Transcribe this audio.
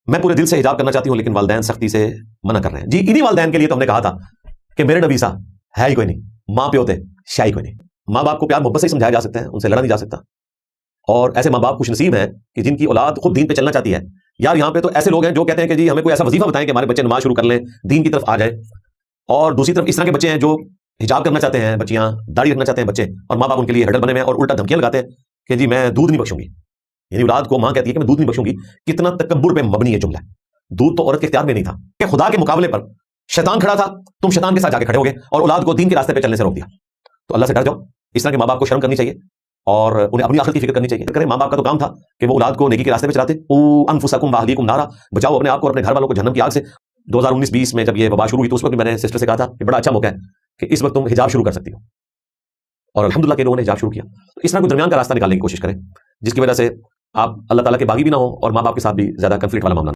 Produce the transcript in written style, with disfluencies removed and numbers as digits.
میں پورے دل سے حجاب کرنا چاہتی ہوں لیکن والدین سختی سے منع کر رہے ہیں. جی انہی والدین کے لیے تو ہم نے کہا تھا کہ میرے نبی سا ہے ہی کوئی نہیں, ماں پیو تھے شاہی کوئی نہیں. ماں باپ کو پیار محبت سے سمجھایا جا سکتا ہے, ان سے لڑا نہیں جا سکتا. اور ایسے ماں باپ خوش نصیب ہیں کہ جن کی اولاد خود دین پہ چلنا چاہتی ہے. یار یہاں پہ تو ایسے لوگ ہیں جو کہتے ہیں کہ جی ہمیں کوئی ایسا وظیفہ بتائیں کہ ہمارے بچے نماز شروع کر لیں, دین کی طرف آ جائے. اور دوسری طرف اس طرح کے بچے ہیں جو حجاب کرنا چاہتے ہیں, بچیاں داڑھی رکھنا چاہتے ہیں بچے, اور ماں باپ ان کے لیے ہیڈل بنے ہوئے ہیں اور الٹا دھمکیاں لگاتے ہیں کہ جی میں دودھ نہیں بخشوں گی. یعنی اولاد کو ماں کہتی ہے کہ میں دودھ نہیں بخشوں گی. کتنا تکبر پہ مبنی ہے جملہ. دودھ تو عورت کے اختیار میں نہیں تھا کہ خدا کے مقابلے پر شیطان کھڑا تھا, تم شیطان کے ساتھ جا کے کھڑے ہو گئے اور اولاد کو دین کے راستے پہ چلنے سے روک دیا. تو اللہ سے ڈر جاؤ. اس طرح کے ماں باپ کو شرم کرنی چاہیے اور انہیں اپنی آخرت کی فکر کرنی چاہیے. کریں ماں باپ کا تو کام تھا کہ وہ اولاد کو نیکی کے راستے پہ چلاتے. انفسکم واہلیکم نارا, بچاؤ اپنے آپ کو اور اپنے گھر والوں کو جہنم کی آگ سے. 2019-20 میں جب یہ وبا شروع ہوئی تو اس وقت بھی میں نے سسٹر سے کہا تھا کہ بڑا اچھا موقع ہے کہ اس وقت تم حجاب شروع کر سکتی ہو, اور الحمدللہ کے لوگوں نے حجاب شروع کیا. تو اس طرح کوئی درمیان کا راستہ نکالنے کی کوشش کریں جس کی وجہ سے آپ اللہ تعالیٰ کے باغی بھی نہ ہو اور ماں باپ کے ساتھ بھی زیادہ کنفلکٹ والا معاملہ.